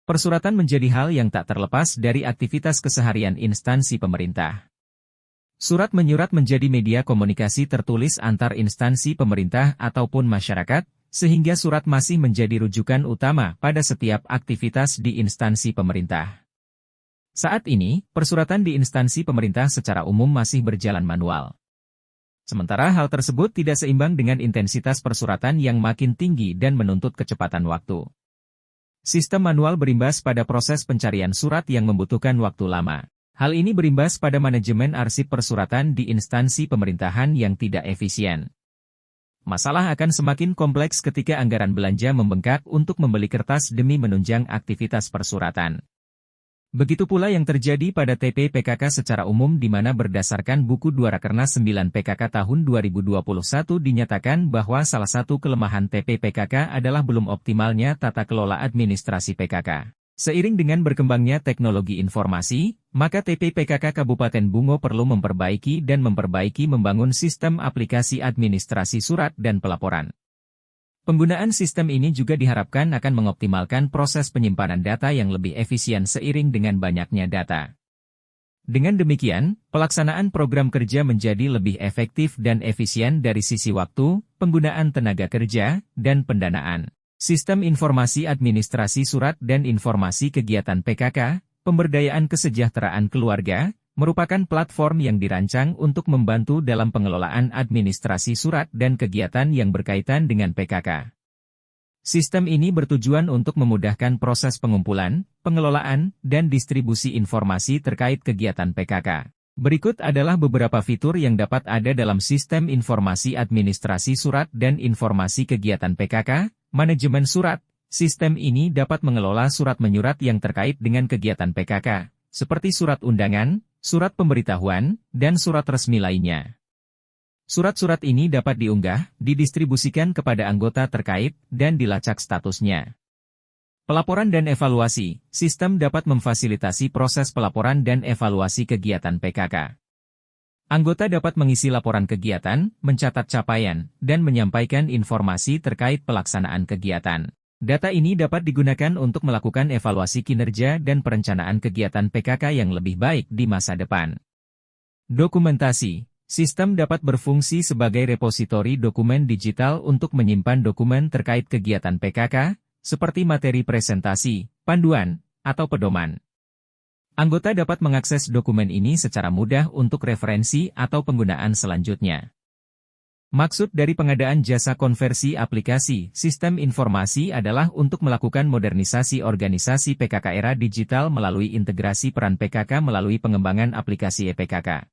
Persuratan menjadi hal yang tak terlepas dari aktivitas keseharian instansi pemerintah. Surat menyurat menjadi media komunikasi tertulis antar instansi pemerintah ataupun masyarakat, sehingga surat masih menjadi rujukan utama pada setiap aktivitas di instansi pemerintah. Saat ini, persuratan di instansi pemerintah secara umum masih berjalan manual. Sementara hal tersebut tidak seimbang dengan intensitas persuratan yang makin tinggi dan menuntut kecepatan waktu. Sistem manual berimbas pada proses pencarian surat yang membutuhkan waktu lama. Hal ini berimbas pada manajemen arsip persuratan di instansi pemerintahan yang tidak efisien. Masalah akan semakin kompleks ketika anggaran belanja membengkak untuk membeli kertas demi menunjang aktivitas persuratan. Begitu pula yang terjadi pada TP PKK secara umum di mana berdasarkan buku 2 Rakernas 9 PKK tahun 2021 dinyatakan bahwa salah satu kelemahan TP PKK adalah belum optimalnya tata kelola administrasi PKK. Seiring dengan berkembangnya teknologi informasi, maka TP PKK Kabupaten Bungo perlu memperbaiki membangun sistem aplikasi administrasi surat dan pelaporan. Penggunaan sistem ini juga diharapkan akan mengoptimalkan proses penyimpanan data yang lebih efisien seiring dengan banyaknya data. Dengan demikian, pelaksanaan program kerja menjadi lebih efektif dan efisien dari sisi waktu, penggunaan tenaga kerja, dan pendanaan. Sistem informasi administrasi surat dan informasi kegiatan PKK, pemberdayaan kesejahteraan keluarga, merupakan platform yang dirancang untuk membantu dalam pengelolaan administrasi surat dan kegiatan yang berkaitan dengan PKK. Sistem ini bertujuan untuk memudahkan proses pengumpulan, pengelolaan, dan distribusi informasi terkait kegiatan PKK. Berikut adalah beberapa fitur yang dapat ada dalam sistem informasi administrasi surat dan informasi kegiatan PKK, manajemen surat. Sistem ini dapat mengelola surat menyurat yang terkait dengan kegiatan PKK, seperti surat undangan, surat pemberitahuan, dan surat resmi lainnya. Surat-surat ini dapat diunggah, didistribusikan kepada anggota terkait, dan dilacak statusnya. Pelaporan dan evaluasi, sistem dapat memfasilitasi proses pelaporan dan evaluasi kegiatan PKK. Anggota dapat mengisi laporan kegiatan, mencatat capaian, dan menyampaikan informasi terkait pelaksanaan kegiatan. Data ini dapat digunakan untuk melakukan evaluasi kinerja dan perencanaan kegiatan PKK yang lebih baik di masa depan. Dokumentasi. Sistem dapat berfungsi sebagai repositori dokumen digital untuk menyimpan dokumen terkait kegiatan PKK, seperti materi presentasi, panduan, atau pedoman. Anggota dapat mengakses dokumen ini secara mudah untuk referensi atau penggunaan selanjutnya. Maksud dari pengadaan jasa konversi aplikasi sistem informasi adalah untuk melakukan modernisasi organisasi PKK era digital melalui integrasi peran PKK melalui pengembangan aplikasi e-PKK.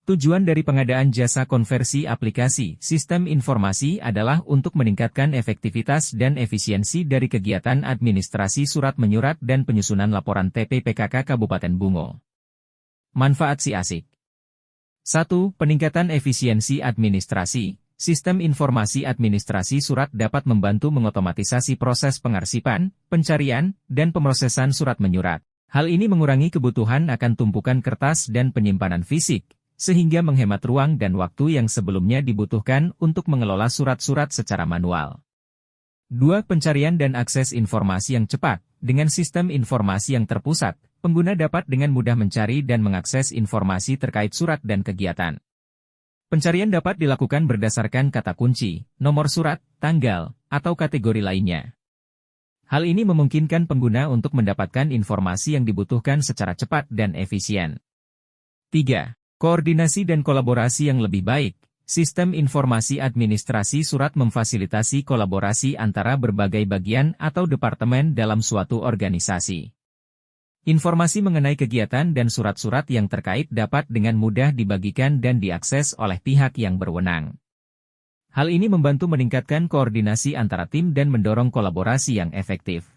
Tujuan dari pengadaan jasa konversi aplikasi sistem informasi adalah untuk meningkatkan efektivitas dan efisiensi dari kegiatan administrasi surat menyurat dan penyusunan laporan TP PKK Kabupaten Bungo. Manfaat si asik. 1. Peningkatan efisiensi administrasi. Sistem informasi administrasi surat dapat membantu mengotomatisasi proses pengarsipan, pencarian, dan pemrosesan surat menyurat. Hal ini mengurangi kebutuhan akan tumpukan kertas dan penyimpanan fisik, sehingga menghemat ruang dan waktu yang sebelumnya dibutuhkan untuk mengelola surat-surat secara manual. 2. Pencarian dan akses informasi yang cepat. Dengan sistem informasi yang terpusat, pengguna dapat dengan mudah mencari dan mengakses informasi terkait surat dan kegiatan. Pencarian dapat dilakukan berdasarkan kata kunci, nomor surat, tanggal, atau kategori lainnya. Hal ini memungkinkan pengguna untuk mendapatkan informasi yang dibutuhkan secara cepat dan efisien. 3. Koordinasi dan kolaborasi yang lebih baik. Sistem informasi administrasi surat memfasilitasi kolaborasi antara berbagai bagian atau departemen dalam suatu organisasi. Informasi mengenai kegiatan dan surat-surat yang terkait dapat dengan mudah dibagikan dan diakses oleh pihak yang berwenang. Hal ini membantu meningkatkan koordinasi antara tim dan mendorong kolaborasi yang efektif.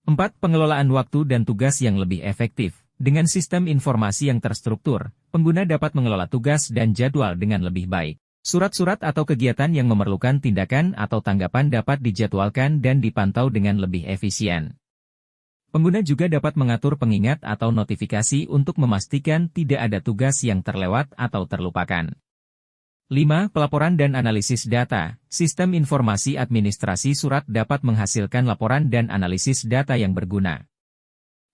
4. Pengelolaan waktu dan tugas yang lebih efektif. Dengan sistem informasi yang terstruktur, pengguna dapat mengelola tugas dan jadwal dengan lebih baik. Surat-surat atau kegiatan yang memerlukan tindakan atau tanggapan dapat dijadwalkan dan dipantau dengan lebih efisien. Pengguna juga dapat mengatur pengingat atau notifikasi untuk memastikan tidak ada tugas yang terlewat atau terlupakan. 5. Pelaporan dan analisis data. Sistem informasi administrasi surat dapat menghasilkan laporan dan analisis data yang berguna.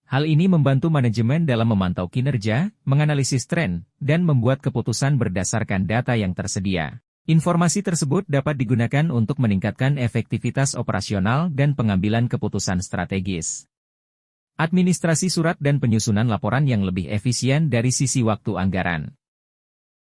Hal ini membantu manajemen dalam memantau kinerja, menganalisis tren, dan membuat keputusan berdasarkan data yang tersedia. Informasi tersebut dapat digunakan untuk meningkatkan efektivitas operasional dan pengambilan keputusan strategis. Administrasi surat dan penyusunan laporan yang lebih efisien dari sisi waktu anggaran.